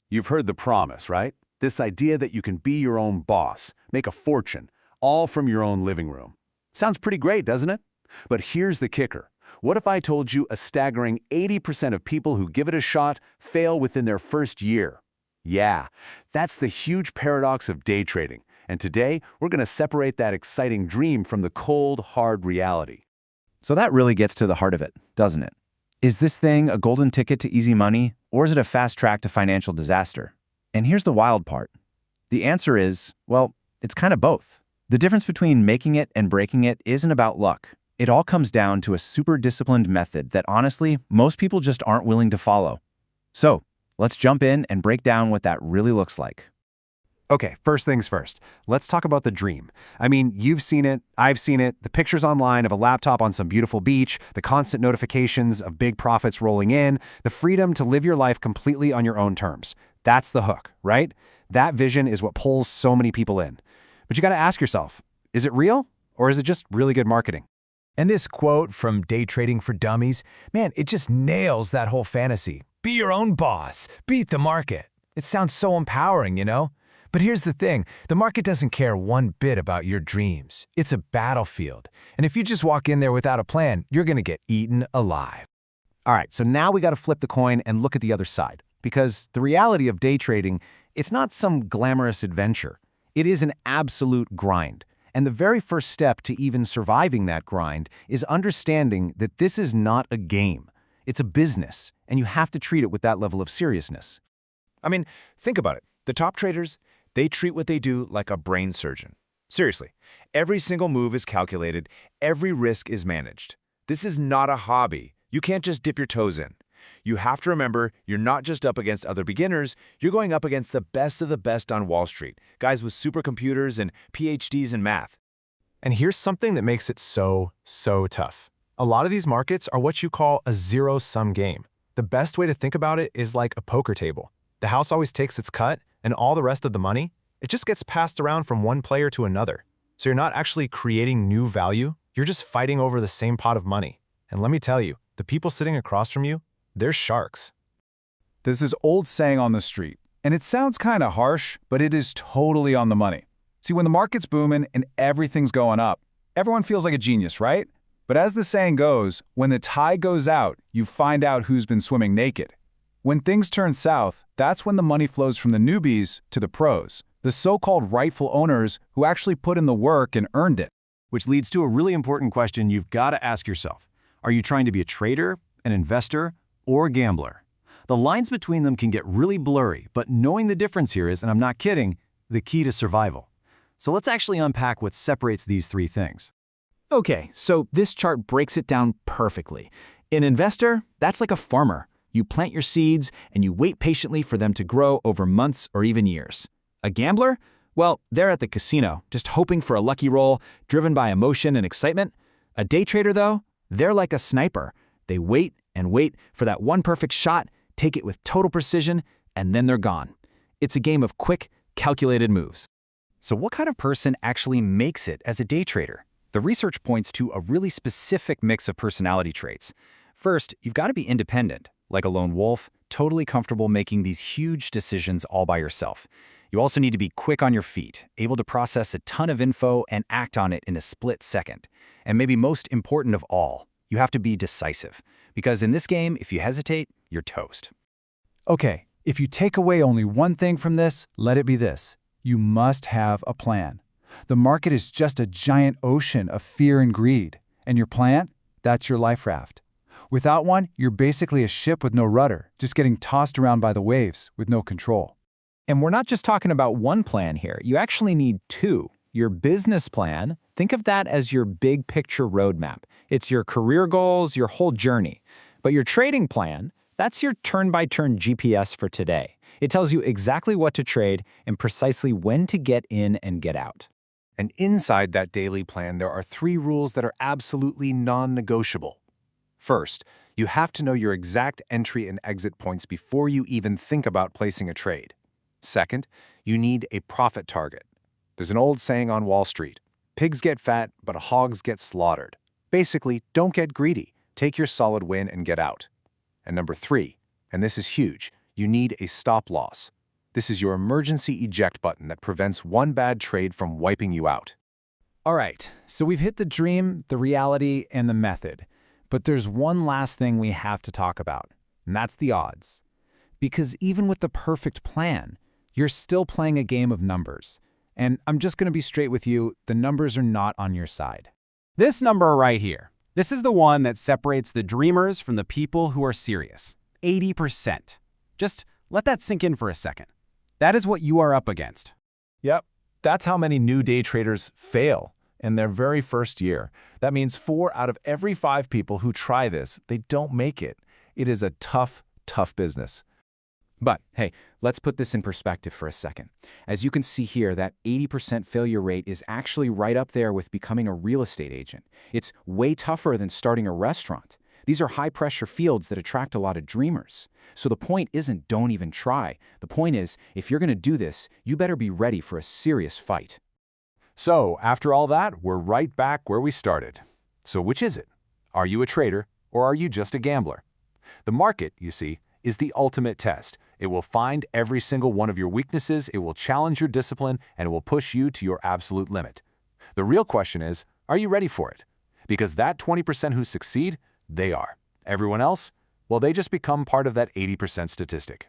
You've heard the promise, right? This idea that you can be your own boss, make a fortune, all from your own living room. Sounds pretty great, doesn't it? But here's the kicker. What if I told you a staggering 80% of people who give it a shot fail within their first year? Yeah, that's the huge paradox of day trading. And today, we're going to separate that exciting dream from the cold, hard reality. So that really gets to the heart of it, doesn't it? Is this thing a golden ticket to easy money, or is it a fast track to financial disaster? And here's the wild part. The answer is, well, it's kind of both. The difference between making it and breaking it isn't about luck. It all comes down to a super disciplined method that honestly, most people just aren't willing to follow. So, let's jump in and break down what that really looks like. Okay, first things first. Let's talk about the dream. I mean, you've seen it, I've seen it, the pictures online of a laptop on some beautiful beach, the constant notifications of big profits rolling in, the freedom to live your life completely on your own terms. That's the hook, right? That vision is what pulls so many people in. But you gotta ask yourself, is it real or is it just really good marketing? And this quote from Day Trading for Dummies, man, it just nails that whole fantasy. Be your own boss, beat the market. It sounds so empowering, you know? But here's the thing, the market doesn't care one bit about your dreams. It's a battlefield. And if you just walk in there without a plan, you're gonna get eaten alive. All right, so now we gotta flip the coin and look at the other side. Because the reality of day trading, it's not some glamorous adventure. It is an absolute grind. And the very first step to even surviving that grind is understanding that this is not a game. It's a business, and you have to treat it with that level of seriousness. I mean, think about it. The top traders, they treat what they do like a brain surgeon. Seriously, every single move is calculated, every risk is managed. This is not a hobby. You can't just dip your toes in. You have to remember, you're not just up against other beginners, you're going up against the best of the best on Wall Street, guys with supercomputers and PhDs in math. And here's something that makes it so tough. A lot of these markets are what you call a zero-sum game. The best way to think about it is like a poker table. The house always takes its cut, and all the rest of the money, it just gets passed around from one player to another. So you're not actually creating new value, you're just fighting over the same pot of money. And let me tell you, the people sitting across from you, they're sharks. There's this old saying on the street, and it sounds kind of harsh, but it is totally on the money. See, when the market's booming and everything's going up, everyone feels like a genius, right? But as the saying goes, when the tide goes out, you find out who's been swimming naked. When things turn south, that's when the money flows from the newbies to the pros, the so-called rightful owners who actually put in the work and earned it. Which leads to a really important question you've got to ask yourself. Are you trying to be a trader, an investor, or a gambler? The lines between them can get really blurry, but knowing the difference here is, and I'm not kidding, the key to survival. So let's actually unpack what separates these three things. Okay, so this chart breaks it down perfectly. An investor, that's like a farmer. You plant your seeds and you wait patiently for them to grow over months or even years. A gambler? Well, they're at the casino, just hoping for a lucky roll, driven by emotion and excitement. A day trader, though, they're like a sniper. They wait and wait for that one perfect shot, take it with total precision, and then they're gone. It's a game of quick, calculated moves. So what kind of person actually makes it as a day trader? The research points to a really specific mix of personality traits. First, you've got to be independent, like a lone wolf, totally comfortable making these huge decisions all by yourself. You also need to be quick on your feet, able to process a ton of info and act on it in a split second. And maybe most important of all, you have to be decisive. Because in this game, if you hesitate, you're toast. Okay, if you take away only one thing from this, let it be this. You must have a plan. The market is just a giant ocean of fear and greed. And your plan? That's your life raft. Without one, you're basically a ship with no rudder, just getting tossed around by the waves with no control. And we're not just talking about one plan here. You actually need two. Your business plan, think of that as your big picture roadmap. It's your career goals, your whole journey. But your trading plan, that's your turn-by-turn GPS for today. It tells you exactly what to trade and precisely when to get in and get out. And inside that daily plan, there are 3 rules that are absolutely non-negotiable. First, you have to know your exact entry and exit points before you even think about placing a trade. Second, you need a profit target. There's an old saying on Wall Street, pigs get fat, but hogs get slaughtered. Basically, don't get greedy. Take your solid win and get out. And number 3, and this is huge, you need a stop loss. This is your emergency eject button that prevents one bad trade from wiping you out. All right, so we've hit the dream, the reality, and the method. But there's one last thing we have to talk about, and that's the odds. Because even with the perfect plan, you're still playing a game of numbers. And I'm just going to be straight with you, the numbers are not on your side. This number right here, this is the one that separates the dreamers from the people who are serious. 80%. Just let that sink in for a second. That is what you are up against. Yep, that's how many new day traders fail in their very first year. That means 4 out of every 5 people who try this, they don't make it. It is a tough, tough business. But hey, let's put this in perspective for a second. As you can see here, that 80% failure rate is actually right up there with becoming a real estate agent. It's way tougher than starting a restaurant. These are high-pressure fields that attract a lot of dreamers. So the point isn't don't even try. The point is, if you're going to do this, you better be ready for a serious fight. So, after all that, we're right back where we started. So which is it? Are you a trader or are you just a gambler? The market, you see, is the ultimate test. It will find every single one of your weaknesses, it will challenge your discipline, and it will push you to your absolute limit. The real question is, are you ready for it? Because that 20% who succeed, they are. Everyone else? Well, they just become part of that 80% statistic.